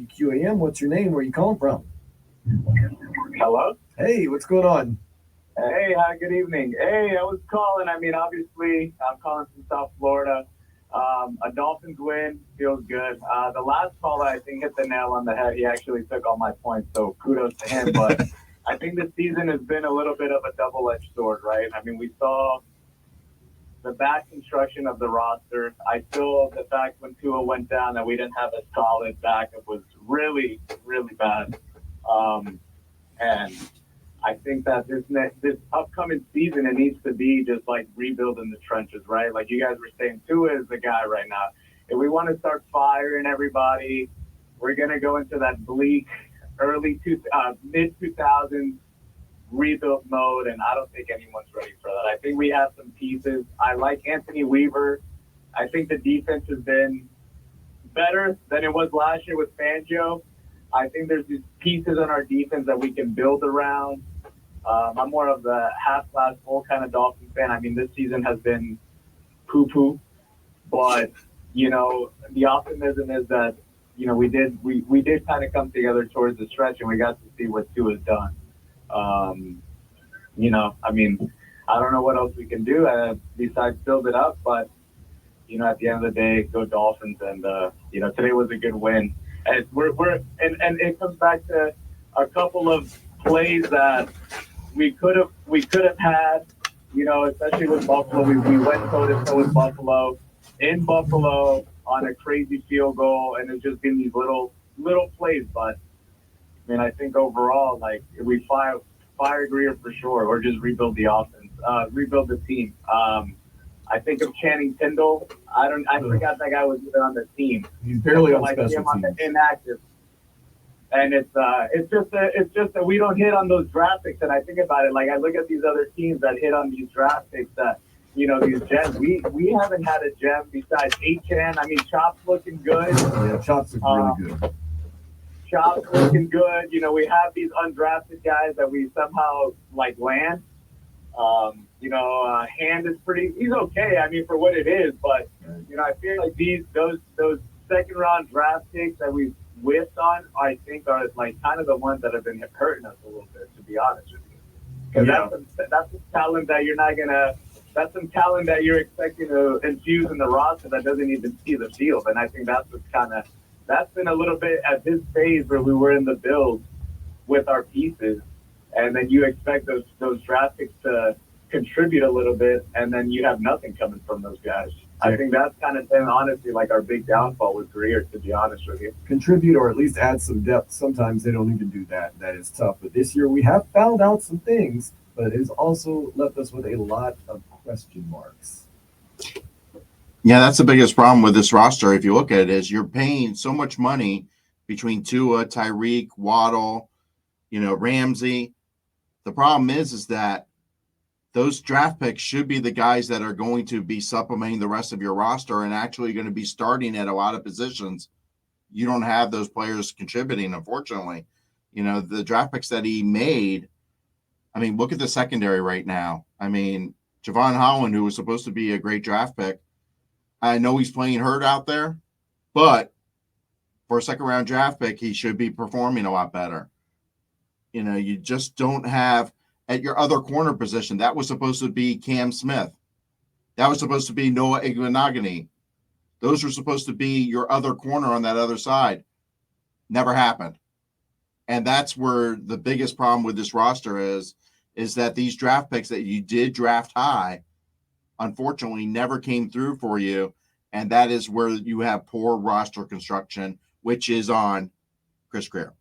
WQAM. What's your name? Where are you calling from? Hello? Hey, what's going on? Hey, hi, good evening. Hey, I was calling. I mean, obviously, I'm calling from South Florida. A Dolphins win feels good. The last caller, I think, hit the nail on the head. He actually took all my points, so kudos to him. But I think this season has been a little bit of a double-edged sword, right? I mean, we saw the bad construction of the roster. I feel the fact when Tua went down that we didn't have a solid backup was really, really bad. And I think that this upcoming season, it needs to be just like rebuilding the trenches, right? Like you guys were saying, Tua is the guy right now. If we want to start firing everybody, we're gonna go into that bleak mid 2000s rebuild mode, and I don't think anyone's ready for that. I think we have some pieces. I like Anthony Weaver. I think the defense has been better than it was last year with Fangio. I think there's these pieces on our defense that we can build around. I'm more of the half-glass full kind of Dolphins fan. I mean, this season has been poo-poo, but the optimism is that we did kind of come together towards the stretch, and we got to see what Tua has done. I mean, I don't know what else we can do besides build it up, but at the end of the day, go Dolphins, and today was a good win. And and it comes back to a couple of plays that we could have had, especially with Buffalo. We went toe to toe with Buffalo in Buffalo on a crazy field goal, and it's just been these little plays. But I mean, I think overall, like if we fire Greer for sure, or just rebuild the offense, rebuild the team. I think of Channing Tindall. I forgot that guy was even on the team. He's barely on special teams. On the inactive. And it's just that we don't hit on those draft picks. And I think about it, like I look at these other teams that hit on these draft picks that, these gems. We haven't had a gem besides H&N. I mean, Chop's looking good. Yeah, Chop's looking really good. Chop's looking good. We have these undrafted guys that we somehow land. Hand is he's okay. I mean, for what it is, but I feel like those second round draft picks that we've whiffed on, I think are like kind of the ones that have been hurting us a little bit, to be honest with you. Because that's some talent that you're not gonna. That's some talent that you're expecting to infuse in the roster that doesn't even see the field, and I think that's been a little bit at this phase where we were in the build with our pieces, and then you expect those draft picks to contribute a little bit, and then you have nothing coming from those guys. I think that's kind of been honestly like our big downfall with Greer, to be honest with you. Contribute or at least add some depth. Sometimes they don't even do that. That is tough. But this year we have found out some things, but it has also left us with a lot of question marks. Yeah, that's the biggest problem with this roster. If you look at it, is you're paying so much money between Tua, Tyreek, Waddle, Ramsey. The problem is that those draft picks should be the guys that are going to be supplementing the rest of your roster and actually going to be starting at a lot of positions. You don't have those players contributing, unfortunately. The draft picks that he made, I mean, look at the secondary right now. I mean, Javon Holland, who was supposed to be a great draft pick, I know he's playing hurt out there, but for a second-round draft pick, he should be performing a lot better. You just don't have – at your other corner position, that was supposed to be Cam Smith. That was supposed to be Noah Igbinoghene. Those were supposed to be your other corner on that other side. Never happened. And that's where the biggest problem with this roster is that these draft picks that you did draft high, unfortunately, never came through for you. And that is where you have poor roster construction, which is on Chris Greer.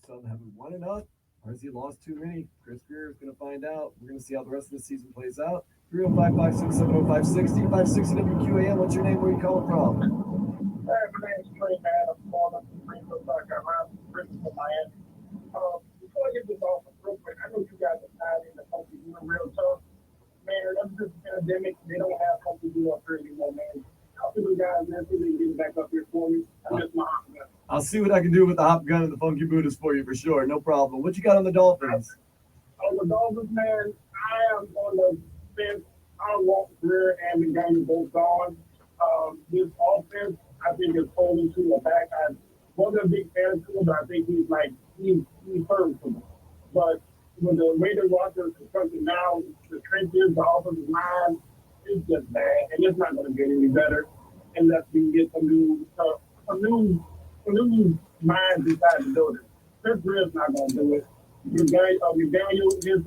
Some haven't won enough. Or has he lost too many? Chris Greer is going to find out. We're going to see how the rest of the season plays out. 305-567-0560, 560 WQAM. What's your name? Where are you calling from? Hey, my name's Trey, man. I'm calling up from Greenville, South Carolina, from Miami. Before I get this off real quick, I know you guys are tied in the country doing real tough. Man, ever since the pandemic, they don't have country do up here anymore, man. I'll see you guys, man. See if they can get it back up here for me. I'm just my hot gun. I'll see what I can do with the hop gun and the funky Buddhas for you for sure. No problem. What you got on the Dolphins? On the Dolphins, man, I am on the fence. I don't want Greer and McDaniel both gone. This offense, I think, is holding to the back. wasn't a big fan of him, but I think he's serviceable. But with the way the roster is constructed now, the trenches, the offensive line, it's just bad, and it's not going to get any better unless we can get some new minds inside the building. Chris Greer's not going to do it. McDaniel, his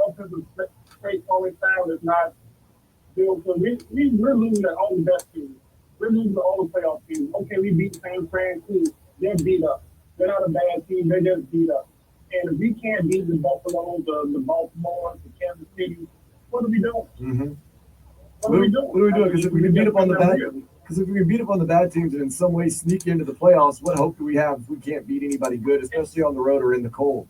offensive straightforward style is not built. So we're losing the only best team. We're losing the only playoff team. Okay, we beat San Fran too. They're beat up. They're not a bad team. They're just beat up. And if we can't beat the Buffalo, the Baltimore, the Kansas City, what are we doing? Mm-hmm. What are we doing? What are we doing? Because if we can beat up on the bad teams and in some way sneak into the playoffs, what hope do we have if we can't beat anybody good, especially on the road or in the cold?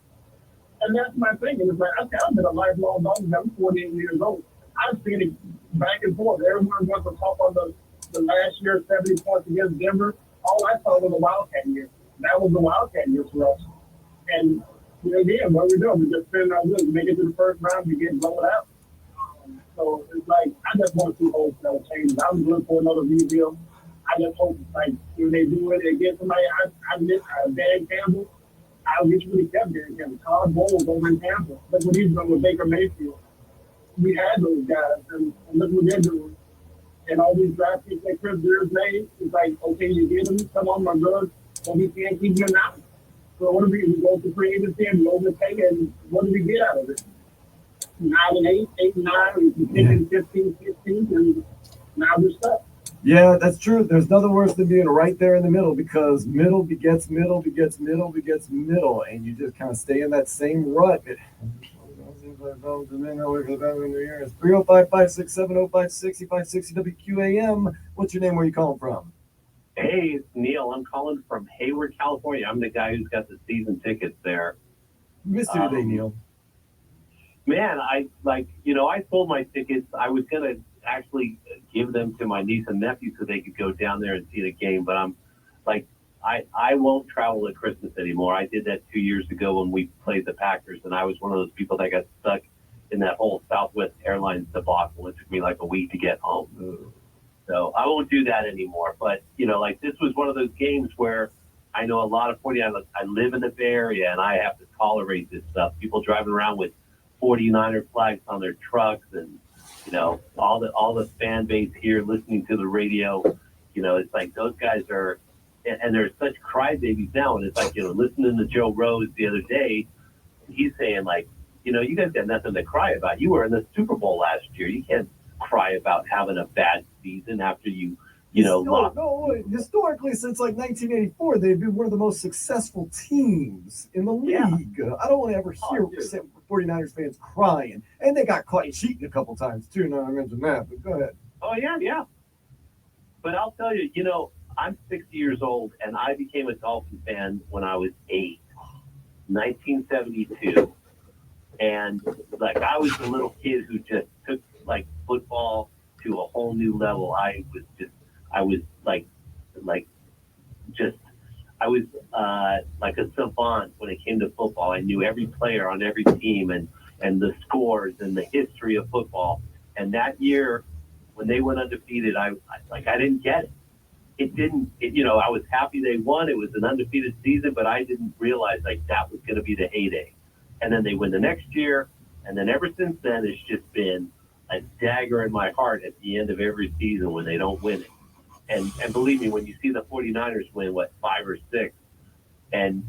And that's my thing. And it's like, I've been a lifelong Dolphins. I'm 48 years old. I've seen it back and forth. Everyone wants to talk on the last year, 70 points against Denver. All I saw was a Wildcat year. That was the Wildcat year for us. And again, what we're doing, we're just spinning our wheels. Make it to the first round, we get blown out. So it's like, I just want to see hopes that will change. I was looking for another rebuild. I just hope, like, when they do it, they get somebody. I miss Dan Campbell. I wish we kept Dan Campbell. Todd Bowles over in Tampa. Look what he's doing with Baker Mayfield. We had those guys, and look what they're doing. And all these draft picks that Chris Greer's made, it's like, okay, you get them, come on, my good, but we can't keep them out. So what do we go to free agency and we overpay, and what do we get out of it? 9-8, 8-9, we continue 15, 16, and now we're stuck. Yeah, that's true. There's nothing worse than being right there in the middle, because middle begets middle begets middle begets middle, and you just kind of stay in that same rut. 305-567-0560-560 WQAM. What's your name? Where are you calling from? Hey, it's Neil. I'm calling from Hayward, California. I'm the guy who's got the season tickets there. Missed you today, Neil. Man, I sold my tickets. I was going to actually give them to my niece and nephew so they could go down there and see the game. But I'm like, I won't travel at Christmas anymore. I did that 2 years ago when we played the Packers, and I was one of those people that got stuck in that whole Southwest Airlines debacle. It took me like a week to get home. So I won't do that anymore. But, this was one of those games where I know a lot of 49ers. I live in the Bay Area, and I have to tolerate this stuff. People driving around with 49er flags on their trucks, and all the fan base here listening to the radio. It's like those guys are, and they're such crybabies now. And it's like, listening to Joe Rose the other day, he's saying like, you guys got nothing to cry about. You were in the Super Bowl last year. You can't cry about having a bad season after you lost. No, historically, since like 1984, they've been one of the most successful teams in the league. Yeah. I don't want to ever hear 49ers fans crying. And they got caught cheating a couple times, too. Now I mentioned that, but go ahead. Oh, yeah. But I'll tell you, I'm 60 years old, and I became a Dolphins fan when I was 8, 1972. And, I was the little kid who just took, football to a whole new level. I was like a savant when it came to football. I knew every player on every team and the scores and the history of football. And that year, when they went undefeated, I didn't get it. I was happy they won. It was an undefeated season, but I didn't realize that was going to be the heyday. And then they win the next year. And then ever since then, it's just been a dagger in my heart at the end of every season when they don't win it. And believe me, when you see the 49ers win, 5 or 6, and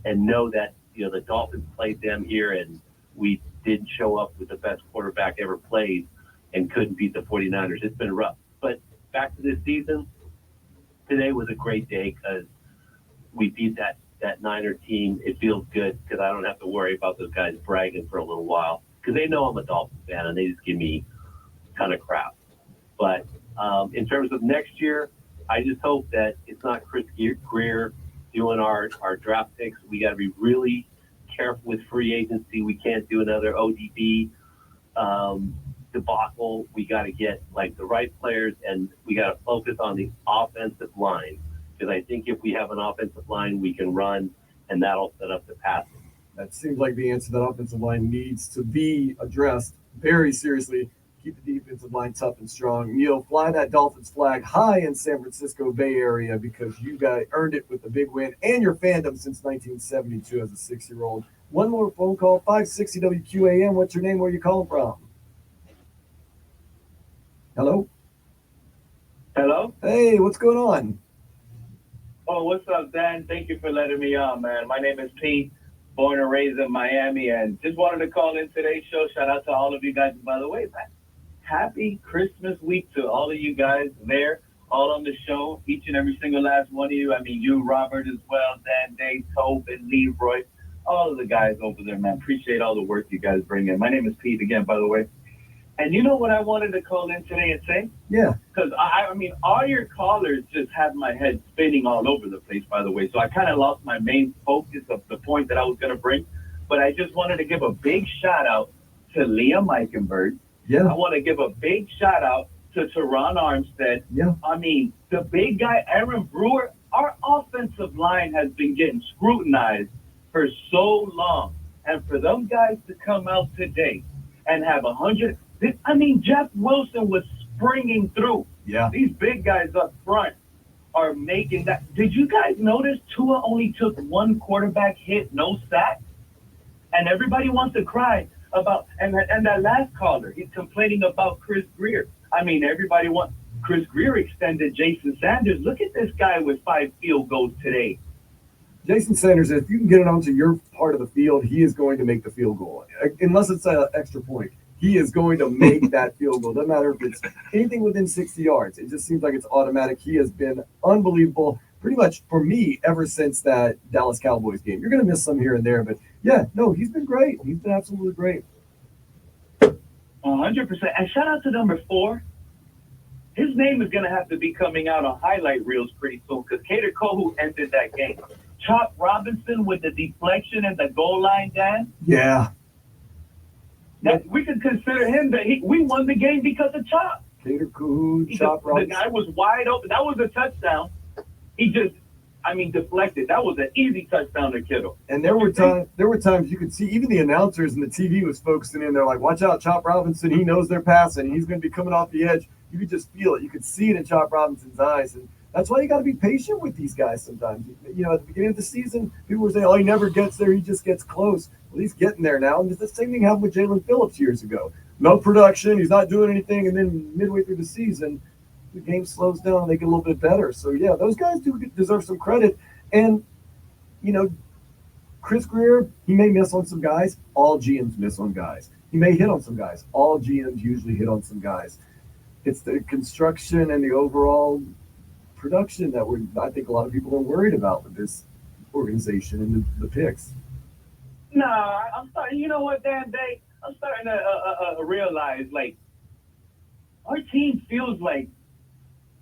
know that, the Dolphins played them here and we didn't show up with the best quarterback ever played and couldn't beat the 49ers, it's been rough. But back to this season, today was a great day because we beat that Niner team. It feels good because I don't have to worry about those guys bragging for a little while because they know I'm a Dolphins fan and they just give me a ton of crap. But in terms of next year, I just hope that it's not Chris Greer doing our draft picks. We got to be really careful with free agency. We can't do another ODB debacle. We got to get the right players, and we got to focus on the offensive line because I think if we have an offensive line, we can run, and that'll set up the passing. That seems like the answer. That offensive line needs to be addressed very seriously. keep the defensive line tough and strong. Neil, fly that Dolphins flag high in San Francisco Bay Area because you guys earned it with the big win and your fandom since 1972 as a 6-year-old. One more phone call, 560 WQAM. What's your name? Where you calling from? Hello? Hello? Hey, what's going on? Oh, what's up, Dan? Thank you for letting me on, man. My name is Pete, born and raised in Miami, and just wanted to call in today's show. Shout out to all of you guys. And by the way, man, happy Christmas week to all of you guys there, all on the show, each and every single last one of you. I mean, you, Robert, as well, Dan, Dave, Tobin, Leroy, all of the guys over there, man. Appreciate all the work you guys bring in. My name is Pete again, by the way. And you know what I wanted to call in today and say? Yeah. Because, I mean, all your callers just have my head spinning all over the place, by the way. So I kind of lost my main focus of the point that I was going to bring. But I just wanted to give a big shout-out to Liam Eichenberg. Yeah. I want to give a big shout-out to Teron Armstead. Yeah. I mean, the big guy, Aaron Brewer, our offensive line has been getting scrutinized for so long. And for them guys to come out today and have 100... I mean, Jeff Wilson was springing through. Yeah. These big guys up front are making that. Did you guys notice Tua only took one quarterback hit, no sack? And everybody wants to cry about, and that last caller, he's complaining about Chris Greer. I mean, everybody wants, Chris Greer extended Jason Sanders. Look at this guy with 5 field goals today. Jason Sanders, if you can get it onto your part of the field, he is going to make the field goal. Unless it's an extra point. He is going to make that field goal. Doesn't matter if it's anything within 60 yards. It just seems like it's automatic. He has been unbelievable, pretty much for me, ever since that Dallas Cowboys game. You're going to miss some here and there, but yeah, no, he's been great. He's been absolutely great. 100%. And shout out to number 4. His name is going to have to be coming out on highlight reels pretty soon because Cater Kohu ended that game. Chop Robinson with the deflection and the goal line, Dan. Yeah. That we could consider him that we won the game because of Chop. Cater Kohu, Chop Robinson. The guy was wide open. That was a touchdown. He just, deflected. That was an easy touchdown to Kittle. And there were times you could see even the announcers and the TV was focusing in. They're like, "Watch out, Chop Robinson. He knows they're passing. He's going to be coming off the edge." You could just feel it. You could see it in Chop Robinson's eyes, and that's why you got to be patient with these guys sometimes. You know, at the beginning of the season, people were saying, "Oh, he never gets there. He just gets close." Well, he's getting there now. And the same thing happened with Jalen Phillips years ago. No production. He's not doing anything. And then midway through the season, the game slows down and they get a little bit better. So, yeah, those guys do deserve some credit. And, you know, Chris Greer, he may miss on some guys. All GMs miss on guys. He may hit on some guys. All GMs usually hit on some guys. It's the construction and the overall production that I think a lot of people are worried about with this organization and the picks. No, I'm starting. You know what, Dan? I'm starting to realize, like, our team feels like,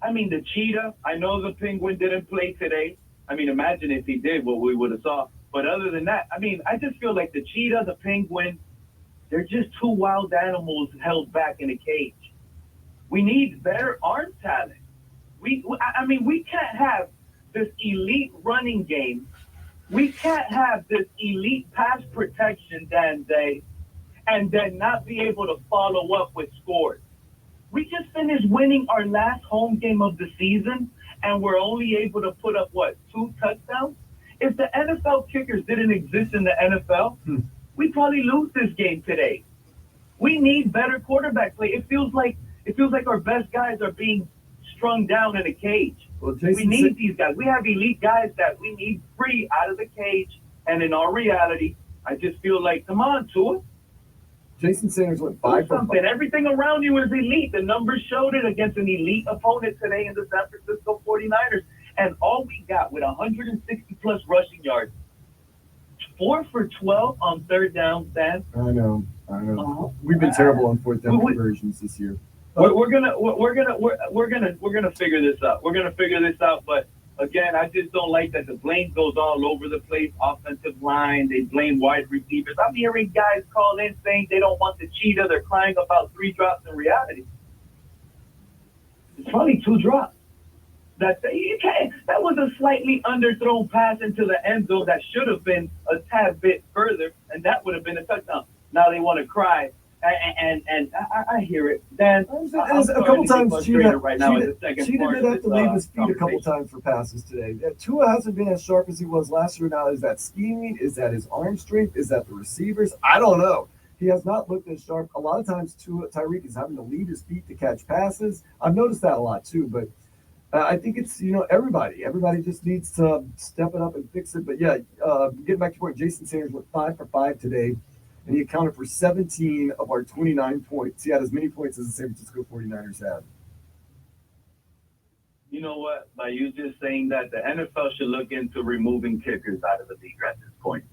the cheetah. I know the penguin didn't play today. Imagine if he did, what we would have saw. But other than that, I just feel like the cheetah, the penguin, they're just 2 wild animals held back in a cage. We need better arm talent. We can't have this elite running game. We can't have this elite pass protection, Dan, and then not be able to follow up with scores. We just finished winning our last home game of the season, and we're only able to put up, 2 touchdowns? If the NFL kickers didn't exist in the NFL, we'd probably lose this game today. We need better quarterback play. It feels like our best guys are being strung down in a cage. Well, Jason, we need these guys. We have elite guys that we need free out of the cage. And in our reality, I just feel like, come on, Tua. Jason Sanders went 5 for 5. Everything around you is elite. The numbers showed it against an elite opponent today in the San Francisco 49ers. And all we got with 160-plus rushing yards, 4 for 12 on third down, Dan. I know. We've been terrible on fourth down conversions this year. We're gonna figure this out. We're gonna figure this out. But again, I just don't like that the blame goes all over the place. Offensive line, they blame wide receivers. I'm hearing guys call in saying they don't want the cheetah. They're crying about 3 drops in reality. It's probably 2 drops. That was a slightly underthrown pass into the end zone that should have been a tad bit further, and that would have been a touchdown. Now they want to cry I hear it. Dan, A couple times Cheetah right now in the second Cheetah part did of have to this, leave his feet a couple conversation. times for passes today. Tua hasn't been as sharp as he was last year. Now, is that scheming? Is that his arm strength? Is that the receivers? I don't know. He has not looked as sharp. A lot of times, Tyreek is having to leave his feet to catch passes. I've noticed that a lot too. But I think it's everybody. Everybody just needs to step it up and fix it. But yeah, getting back to your point, Jason Sanders went 5 for 5 today, and he accounted for 17 of our 29 points. He had as many points as the San Francisco 49ers had. You know what? By you just saying that, the NFL should look into removing kickers out of the league at this point.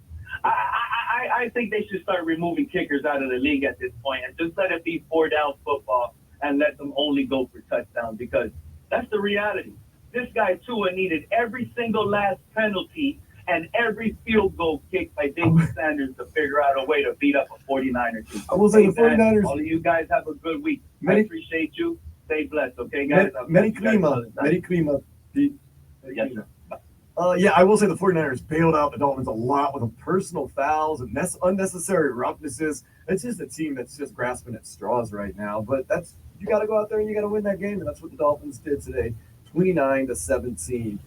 I think they should start removing kickers out of the league at this point and just let it be 4-down football and let them only go for touchdowns, because that's the reality. This guy, Tua, needed every single last penalty and every field goal kick by Jason Sanders to figure out a way to beat up a 49er team. I will say the 49ers. All of you guys have a good week. I appreciate you. Stay blessed, okay, guys? Many Klima, Pete. Yes, sir. Yeah, I will say the 49ers bailed out the Dolphins a lot with personal fouls and unnecessary roughnesses. It's just a team that's just grasping at straws right now. But you got to go out there and you got to win that game, and that's what the Dolphins did today, 29-17.